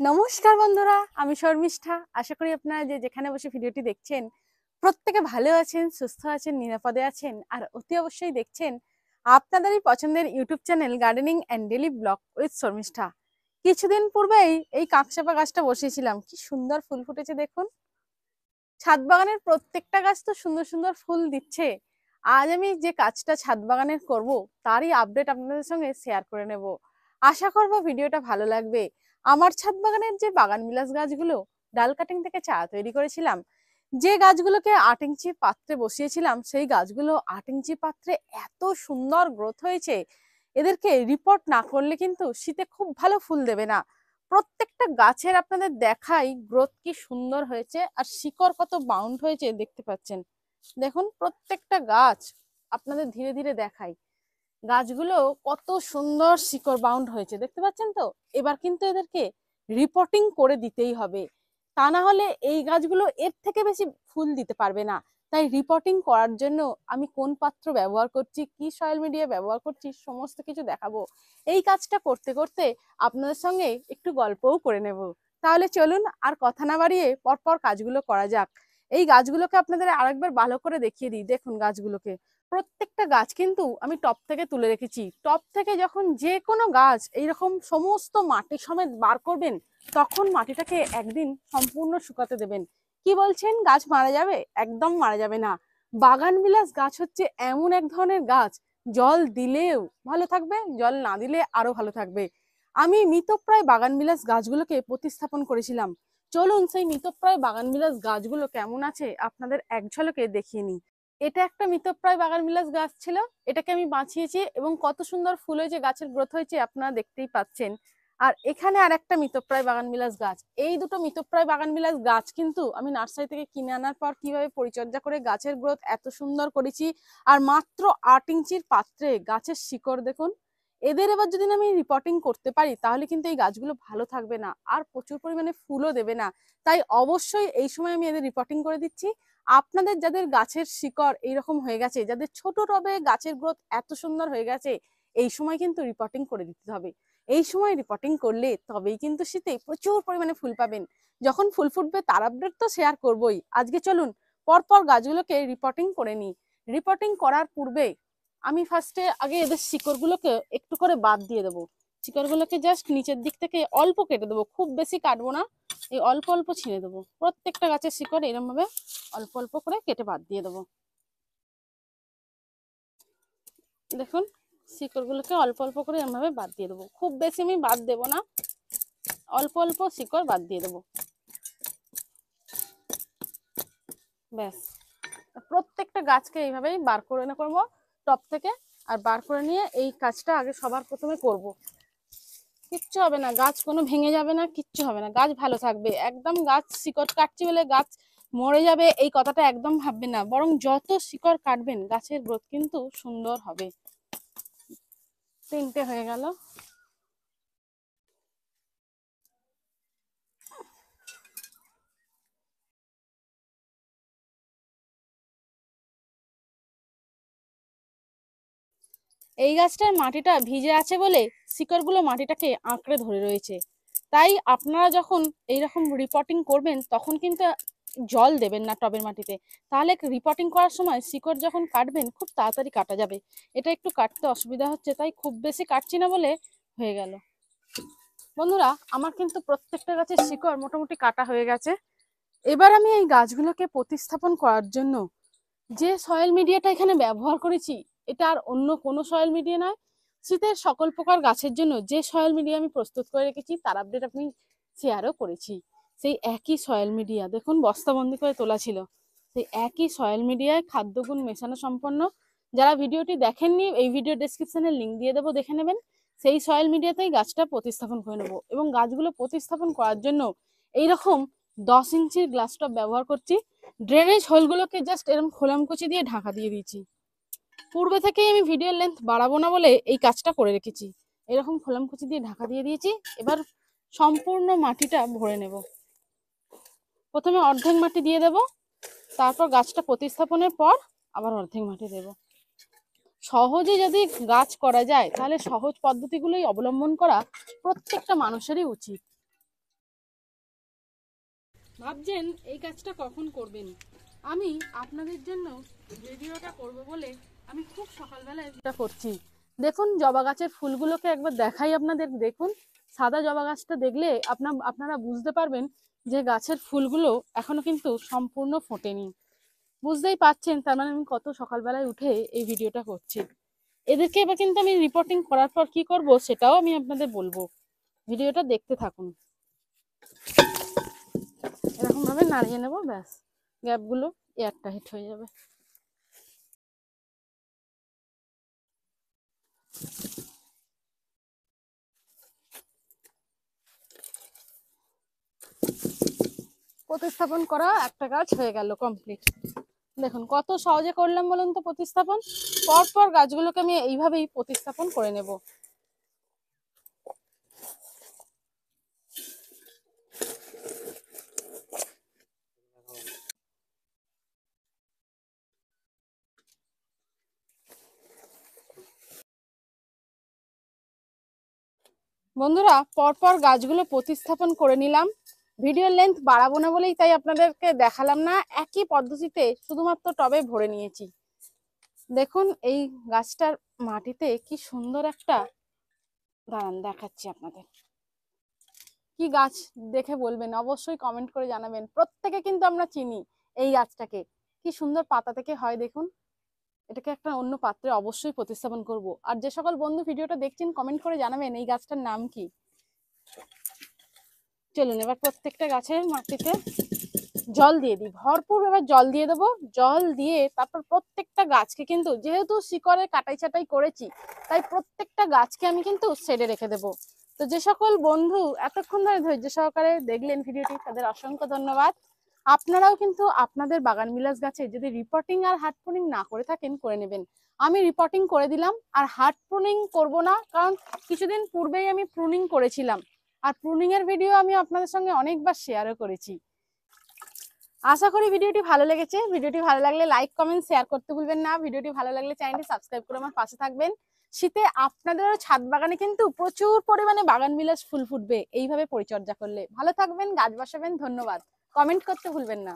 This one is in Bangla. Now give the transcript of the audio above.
নমস্কার বন্ধুরা, আমি শর্মিষ্ঠা। আশা করি আপনারা যে যেখানে বসে ভিডিওটি দেখছেন প্রত্যেকে ভালো আছেন, সুস্থ আছেন, নিরাপদে আছেন। আর অতি অবশ্যই দেখছেন আপনাদেরই পছন্দের YouTube channel gardening and daily blog with Sharmistha. কিছুদিন পূর্বেই এই কাকচাপা গাছটা বসিয়েছিলাম, কি সুন্দর ফুল ফুটেছে দেখুন। ছাদ বাগানের প্রত্যেকটা গাছ তো সুন্দর সুন্দর ফুল দিচ্ছে। আজ আমি যে কাজটা ছাদ বাগানের করব তারই আপডেট আপনাদের সঙ্গে শেয়ার করে নেব। আশা করব ভিডিওটা ভালো লাগবে। আমার ছাদ বাগানের যে বাগান বিলাস গাছগুলো ডাল কাটিং থেকে চারা তৈরি করেছিলাম, যে গাছগুলোকে 8 ইঞ্চি পাত্রে বসিয়েছিলাম, সেই গাছগুলো 8 ইঞ্চি পাত্রে এত সুন্দর গ্রোথ হয়েছে। এদেরকে রিপোর্ট না করলে কিন্তু শীতে খুব ভালো ফুল দেবে না। প্রত্যেকটা গাছের আপনাদের দেখাই গ্রোথ কি সুন্দর হয়েছে, আর শিকড় কত বাউন্ড হয়েছে দেখতে পাচ্ছেন। দেখুন প্রত্যেকটা গাছ আপনাদের ধীরে ধীরে দেখাই, গাছগুলো কত সুন্দর শিকড় বাউন্ড হয়েছে দেখতে পাচ্ছেন তো। এবার কিন্তু এদেরকে রিপোর্টিং করে দিতেই হবে, তা না হলে এই গাছগুলো এর থেকে বেশি ফুল দিতে পারবে না। তাই রিপোর্টিং করার জন্য আমি কোন পাত্র ব্যবহার করছি, কি সয়েল মিডিয়া ব্যবহার করছি, সমস্ত কিছু দেখাবো। এই কাজটা করতে করতে আপনাদের সঙ্গে একটু গল্পও করে নেব। তাহলে চলুন আর কথা না বাড়িয়ে পরপর কাজগুলো করা যাক। এই গাছগুলোকে আপনাদের আরেকবার ভালো করে দেখিয়ে দিই। দেখুন গাছগুলোকে, প্রত্যেকটা গাছ কিন্তু আমি টপ থেকে তুলে রেখেছি। টপ থেকে যখন যে কোনো গাছ এইরকম সমস্ত মাটি সমেত বার করবেন, তখন মাটিটাকে একদিন সম্পূর্ণ শুকাতে দেবেন। কি বলছেন, গাছ মারা যাবে? একদম মারা যাবে না। বাগান বিলাস গাছ হচ্ছে এমন এক ধরনের গাছ, জল দিলেও ভালো থাকবে, জল না দিলে আরো ভালো থাকবে। আমি মৃতপ্রায় বাগান বিলাস গাছগুলোকে প্রতিস্থাপন করেছিলাম। চলুন সেই মৃতপ্রায় বাগান বিলাস গাছগুলো কেমন আছে আপনাদের এক ঝলকে দেখিয়ে নিই। এটা একটা মৃতপ্রায় বাগানবিলাস গাছ ছিল, এটাকে আমি বাঁচিয়েছি এবং কত সুন্দর ফুল হয়েছে, গাছের গ্রোথ হয়েছে আপনারা দেখতেই পাচ্ছেন। আর এখানে আর একটা মৃতপ্রায় বাগানবিলাস গাছ। এই দুটো মৃতপ্রায় বাগানবিলাস গাছ কিন্তু আমি নার্সারি থেকে কিনে আনার পর কিভাবে পরিচর্যা করে গাছের গ্রোথ এত সুন্দর করেছি। আর মাত্র 8 ইঞ্চির পাত্রে গাছের শিকড় দেখুন। এদের এবার যদি আমি রিপোর্টিং করতে পারি তাহলে কিন্তু এই গাছগুলো ভালো থাকবে না, আর প্রচুর পরিমাণে ফুলও দেবে না। তাই অবশ্যই এই সময় আমি এদের রিপোর্টিং করে দিচ্ছি। আপনাদের যাদের গাছের শিকড় এইরকম হয়ে গেছে, যাদের ছোট টবে গাছের গ্রোথ এত সুন্দর হয়ে গেছে, এই সময় কিন্তু রিপোর্টিং করে দিতে হবে। এই সময় রিপোর্টিং করলে তবেই কিন্তু শীতে প্রচুর পরিমাণে ফুল পাবেন। যখন ফুল ফুটবে তার আপডেট তো শেয়ার করবই। আজকে চলুন পরপর গাছগুলোকে রিপোর্টিং করে নিই। রিপোর্টিং করার পূর্বে আমি ফার্স্টে আগে এদের শিকড়গুলোকে একটু করে বাদ দিয়ে দেবো। শিকড়গুলোকে জাস্ট নিচের দিক থেকে অল্প কেটে দেবো, খুব বেশি কাটবো না। এই অল্প অল্প ছিঁড়ে দেবো। প্রত্যেকটা গাছের শিকড় এরকম ভাবে অল্প অল্প করে কেটে বাদ দিয়ে দেবো। দেখুন শিকড়গুলোকে অল্প অল্প করে এরকম ভাবে বাদ দিয়ে দেবো, খুব বেশি আমি বাদ দেবো না, অল্প অল্প শিকড় বাদ দিয়ে দেবো। ব্যাস, প্রত্যেকটা গাছকে এইভাবেই বার করে করবো টপ থেকে। আর বার করে নিয়ে এই কাজটা আগে সবার প্রথমে করব। কিচ্ছু হবে না, গাছ কোনো ভেঙে যাবে না, কিচ্ছু হবে না, গাছ ভালো থাকবে একদম। গাছ শিকড় কাটছি বলে গাছ মরে যাবে এই কথাটা একদম ভাববেন না, বরং যত শিকড় কাটবেন গাছের গ্রোথ কিন্তু সুন্দর হবে। 3টে হয়ে গেল। এই গাছটার মাটিটা ভিজে আছে বলে শিকড়গুলো মাটিটাকে আঁকড়ে ধরে রয়েছে। তাই আপনারা যখন এইরকম রিপোর্টিং করবেন তখন কিন্তু জল দেবেন না টবের মাটিতে, তাহলে রিপোর্টিং করার সময় শিকড় যখন কাটবেন খুব তাড়াতাড়ি কাটা যাবে। এটা একটু কাটতে অসুবিধা হচ্ছে, তাই খুব বেশি কাটছি না বলে হয়ে গেল। বন্ধুরা আমার কিন্তু প্রত্যেকটা গাছের শিকড় মোটামুটি কাটা হয়ে গেছে। এবার আমি এই গাছগুলোকে প্রতিস্থাপন করার জন্য যে সয়েল মিডিয়াটা এখানে ব্যবহার করেছি, এটা আর অন্য কোনো সয়েল মিডিয়া নয়। শীতের সকল প্রকার গাছের জন্য যে সয়েল মিডিয়া আমি প্রস্তুত করে রেখেছি তার আপডেট আপনি শেয়ারও করেছি। সেই একই সয়েল মিডিয়া দেখুন বস্তাবন্দি করে তোলা ছিল, সেই একই সয়েল মিডিয়ায় খাদ্যগুণ মেশানো সম্পন্ন। যারা ভিডিওটি দেখেননি এই ভিডিও ডেসক্রিপশনে লিঙ্ক দিয়ে দেবো, দেখে নেবেন। সেই সয়েল মিডিয়াতেই গাছটা প্রতিস্থাপন করে নেবো। এবং গাছগুলো প্রতিস্থাপন করার জন্য এইরকম 10 ইঞ্চির গ্লাস টব ব্যবহার করছি। ড্রেনেজ হোলগুলোকে জাস্ট এরকম খোলামকুচি দিয়ে ঢাকা দিয়ে দিয়েছি। পূর্বে থেকেই আমি ভিডিওর লেন্থ বাড়াবো না বলে এই কাজটা করে রেখেছি। এরকম খোলামকুচি দিয়ে ঢাকা দিয়ে দিয়েছি। এবার সম্পূর্ণ মাটিটা ভরে নেব। প্রথমে অর্ধেক মাটি দিয়ে দেব, তারপর গাছটা প্রতিস্থাপনের পর আবার অর্ধেক মাটি দেব। সহজে যদি গাছ করা যায় তাহলে সহজ পদ্ধতিগুলোই অবলম্বন করা প্রত্যেকটা মানুষেরই উচিত। ভাবছেন এই কাজটা কখন করবেন, আমি আপনাদের জন্য ভিডিওটা করব বলে আমি খুব সকালবেলায় এটা করছি। দেখুন জবা গাছের ফুলগুলোকে একবার দেখাই আপনাদের। দেখুন সাদা জবা গাছটা দেখলে আপনারা বুঝতে পারবেন যে গাছের ফুলগুলো এখনো কিন্তু সম্পূর্ণ ফোটেনি। বুঝতেই পারছেন, তার মানে আমি কত সকালবেলায় উঠে এই ভিডিওটা করছি। এদেরকে এবার কিন্তু আমি রিপোর্টিং করার পর কি করব সেটাও আমি আপনাদের বলবো, ভিডিওটা দেখতে থাকুন। এরকম ভাবে নাড়িয়ে নেব, ব্যাস গ্যাপগুলো এয়ারটাইট হয়ে যাবে। প্রতিস্থাপন করা একটা গাছ হয়ে গেল কমপ্লিট। দেখুন কত সহজে করলাম বলুন তো প্রতিস্থাপন। পরপর গাছগুলোকে আমি এইভাবেই প্রতিস্থাপন করে নেব। বন্ধুরা পরপর গাছগুলো প্রতিস্থাপন করে নিলাম। ভিডিওর লেন্থ বাড়াবো না বলেই তাই আপনাদেরকে দেখালাম না, একই পদ্ধতিতে শুধুমাত্র টবে ভরে নিয়েছি। দেখুন এই গাছটার মাটিতে কি সুন্দর একটা, দাঁড়ান দেখাচ্ছি আপনাদের। কি গাছ দেখে বলবেন, অবশ্যই কমেন্ট করে জানাবেন। প্রত্যেকে কিন্তু আমরা চিনি এই গাছটাকে, কি সুন্দর পাতা থেকে হয় দেখুন। এটাকে একটা অন্য পাত্রে অবশ্যই প্রতিস্থাপন করব। আর যে সকল বন্ধু ভিডিওটা দেখছেন কমেন্ট করে জানাবেন এই গাছটার নাম কি। চলুন এবার প্রত্যেকটা গাছের মাটিতে জল দিয়ে দিই, ভরপুর এবার জল দিয়ে দেবো। জল দিয়ে তারপর প্রত্যেকটা গাছকে কিন্তু, যেহেতু শিকড়ে কাটাই ছাটাই করেছি, তাই প্রত্যেকটা গাছকে আমি কিন্তু শেডে রেখে দেবো। তো যে সকল বন্ধু এতক্ষণ ধরে ধৈর্য সহকারে দেখলেন ভিডিওটি, তাদের অসংখ্য ধন্যবাদ। আপনারাও কিন্তু আপনাদের বাগান বিলাস গাছে যদি রিপোর্টিং আর হার্ড প্রুনিং না করে থাকেন করে নেবেন। আমি রিপোর্টিং করে দিলাম, আর হার্ড প্রুনিং করব না, কারণ কিছুদিন পূর্বেই আমি প্রুনিং করেছিলাম। আর প্রুনিং এর ভিডিও আমি আপনাদের সঙ্গে অনেকবার শেয়ারও করেছি। আশা করি ভিডিওটি ভালো লেগেছে। ভিডিওটি ভালো লাগলে লাইক কমেন্ট শেয়ার করতে ভুলবেন না। ভিডিওটি ভালো লাগলে চ্যানেলটি সাবস্ক্রাইব করে আমার পাশে থাকবেন। শীতে আপনাদেরও ছাদ বাগানে কিন্তু প্রচুর পরিমাণে বাগান বিলাস ফুল ফুটবে এইভাবে পরিচর্যা করলে। ভালো থাকবেন, গাছ বসাবেন। ধন্যবাদ। কমেন্ট করতে ভুলবেন না।